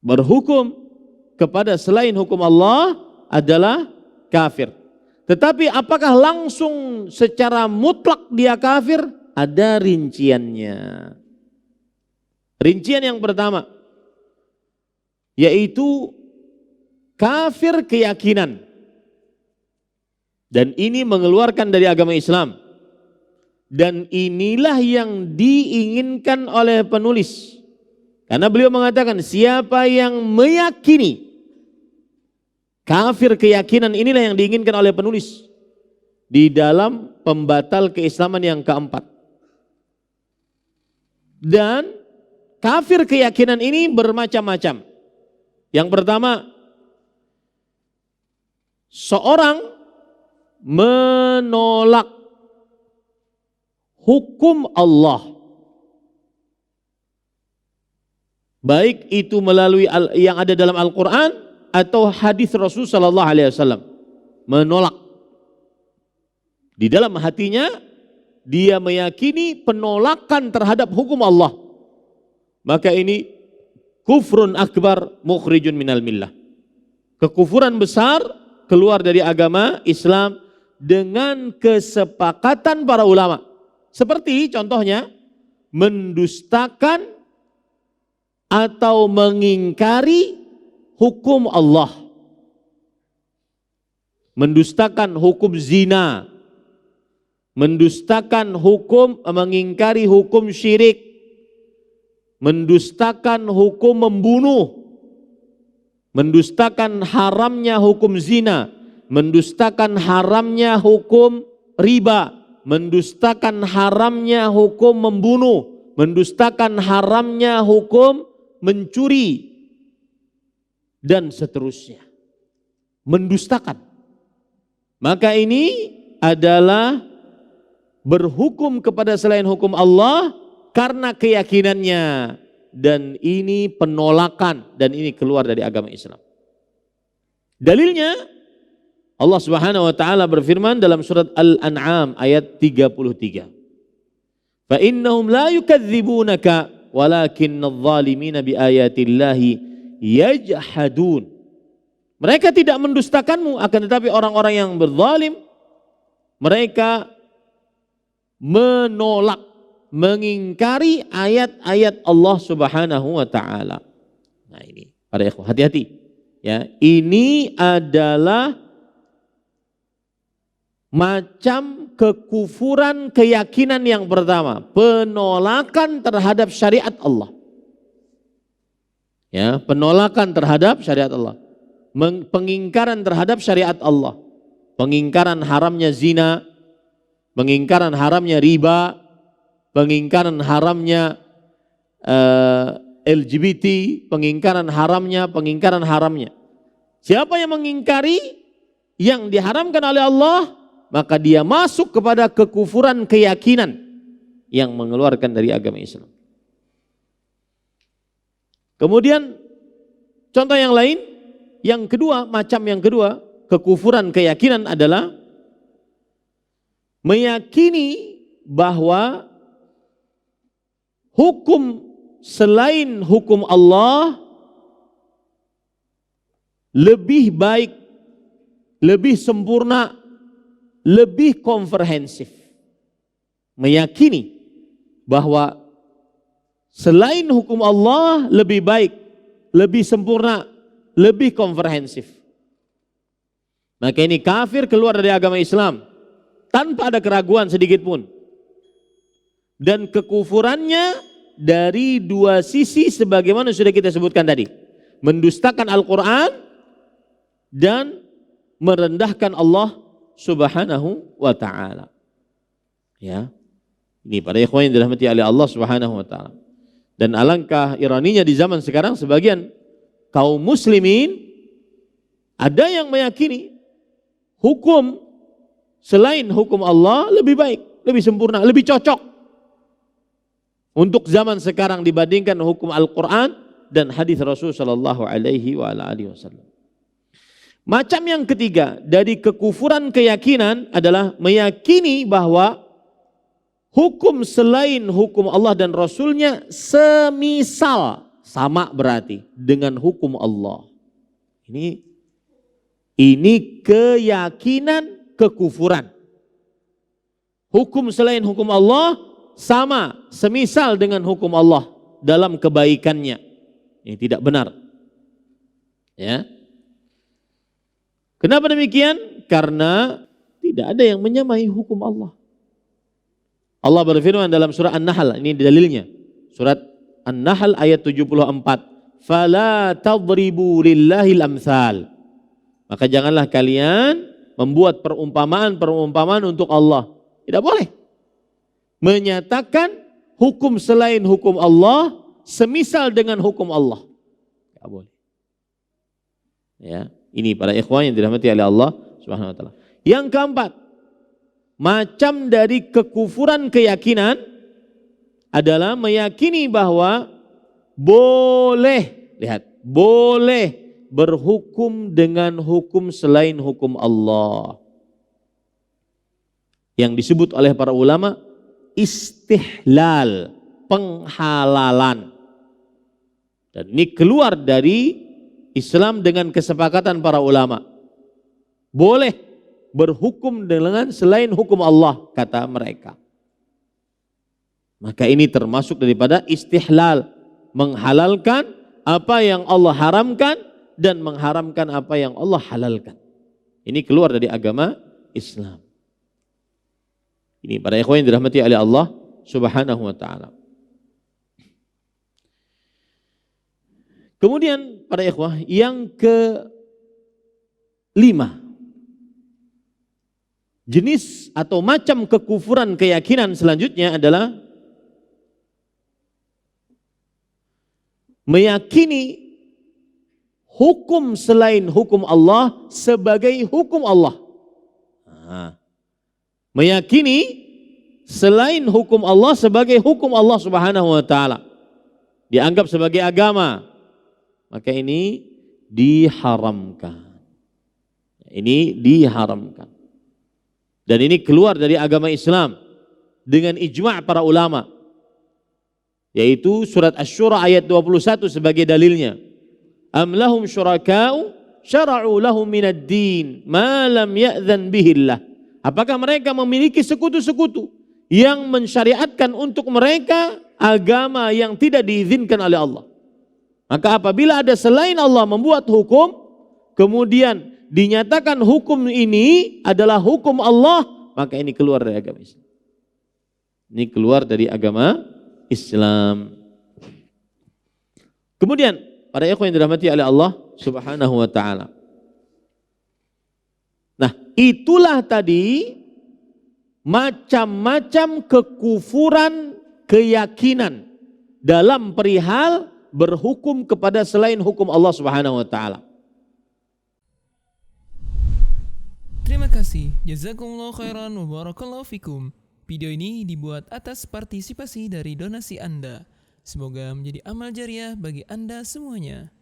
berhukum kepada selain hukum Allah adalah kafir. Tetapi apakah langsung secara mutlak dia kafir? Ada rinciannya. Rincian yang pertama yaitu kafir keyakinan. Dan ini mengeluarkan dari agama Islam. Dan inilah yang diinginkan oleh penulis. Karena beliau mengatakan siapa yang meyakini kafir keyakinan, inilah yang diinginkan oleh penulis di dalam pembatal keislaman yang keempat. Dan kafir keyakinan ini bermacam-macam. Yang pertama, seorang menolak hukum Allah, baik itu melalui yang ada dalam Al-Quran atau hadis Rasul sallallahu alaihi wasallam. Menolak. Di dalam hatinya dia meyakini penolakan terhadap hukum Allah. Maka ini kufrun akbar mukhrijun minal millah. Kekufuran besar, keluar dari agama Islam dengan kesepakatan para ulama. Seperti contohnya mendustakan atau mengingkari hukum Allah, mendustakan hukum zina, mendustakan hukum, mengingkari hukum syirik, mendustakan hukum membunuh, mendustakan haramnya hukum zina, mendustakan haramnya hukum riba, mendustakan haramnya hukum membunuh, mendustakan haramnya hukum mencuri, dan seterusnya. Mendustakan. Maka ini adalah berhukum kepada selain hukum Allah karena keyakinannya. Dan ini penolakan, dan ini keluar dari agama Islam. Dalilnya Allah Subhanahu wa taala berfirman dalam surat Al-An'am ayat 33. Fa innahum la yukadzibunaka walakinnadh dhalimina biayatillahi yajhadun. Mereka tidak mendustakanmu, akan tetapi orang-orang yang berzalim mereka menolak, mengingkari ayat-ayat Allah Subhanahu wa taala. Nah ini para ikhwah hati-hati ya, ini adalah macam kekufuran keyakinan yang pertama, penolakan terhadap syariat Allah. Ya, penolakan terhadap syariat Allah, pengingkaran terhadap syariat Allah, pengingkaran haramnya zina, pengingkaran haramnya riba, pengingkaran haramnya LGBT, pengingkaran haramnya. Siapa yang mengingkari yang diharamkan oleh Allah, maka dia masuk kepada kekufuran keyakinan yang mengeluarkan dari agama Islam. Kemudian contoh yang lain, yang kedua, macam yang kedua, kekufuran keyakinan adalah meyakini bahwa hukum selain hukum Allah lebih baik, lebih sempurna, lebih komprehensif. Meyakini bahwa selain hukum Allah lebih baik, lebih sempurna, lebih komprehensif. Maka ini kafir, keluar dari agama Islam tanpa ada keraguan sedikit pun. Dan kekufurannya dari dua sisi sebagaimana sudah kita sebutkan tadi. Mendustakan Al-Quran dan merendahkan Allah Subhanahu wa ta'ala. Ya. Ini para ikhwan yang dirahmati oleh Allah Subhanahu wa ta'ala. Dan alangkah ironinya di zaman sekarang sebagian kaum muslimin ada yang meyakini hukum selain hukum Allah lebih baik, lebih sempurna, lebih cocok untuk zaman sekarang dibandingkan hukum Al-Quran dan hadis Rasul sallallahu alaihi wasallam. Macam yang ketiga dari kekufuran keyakinan adalah meyakini bahwa hukum selain hukum Allah dan Rasulnya semisal, sama berarti dengan hukum Allah. Ini keyakinan kekufuran. Hukum selain hukum Allah sama, semisal dengan hukum Allah dalam kebaikannya. Ini tidak benar. Ya. Kenapa demikian? Karena tidak ada yang menyamai hukum Allah. Allah berfirman dalam surah An-Nahl, ini dalilnya. Surat An-Nahl ayat 74. Fala tadribu lillahil amsal. Maka janganlah kalian membuat perumpamaan untuk Allah. Tidak boleh. Menyatakan hukum selain hukum Allah semisal dengan hukum Allah. Tidak boleh. Ya, ini para ikhwan yang dirahmati oleh Allah Subhanahu wa taala. Yang keempat, macam dari kekufuran keyakinan adalah meyakini bahwa boleh berhukum dengan hukum selain hukum Allah. Yang disebut oleh para ulama istihlal, penghalalan. Dan ini keluar dari Islam dengan kesepakatan para ulama. Boleh berhukum dengan selain hukum Allah, kata mereka. Maka ini termasuk daripada istihlal, menghalalkan apa yang Allah haramkan dan mengharamkan apa yang Allah halalkan. Ini keluar dari agama Islam. Ini para ikhwan yang dirahmati oleh Allah Subhanahu wa taala. Kemudian para ikhwah yang kelima, jenis atau macam kekufuran keyakinan selanjutnya adalah meyakini hukum selain hukum Allah sebagai hukum Allah. Meyakini selain hukum Allah sebagai hukum Allah Subhanahu wa taala, dianggap sebagai agama, maka ini diharamkan. Ini diharamkan. Dan ini keluar dari agama Islam dengan ijma' para ulama. Yaitu surat Asy-Syura ayat 21 sebagai dalilnya. Am lahum syuraka'u syara'u lahum minad din ma lam ya'dzan bihillah. Apakah mereka memiliki sekutu-sekutu yang mensyariatkan untuk mereka agama yang tidak diizinkan oleh Allah? Maka apabila ada selain Allah membuat hukum, kemudian dinyatakan hukum ini adalah hukum Allah, maka ini keluar dari agama Islam. Ini keluar dari agama Islam. Kemudian para ikhwan yang dirahmati oleh Allah Subhanahu wa taala. Nah, itulah tadi macam-macam kekufuran keyakinan dalam perihal berhukum kepada selain hukum Allah Subhanahu wa taala. Terima kasih. Jazakumullah khairan wa barakallahu fikum. Video ini dibuat atas partisipasi dari donasi Anda. Semoga menjadi amal jariah bagi Anda semuanya.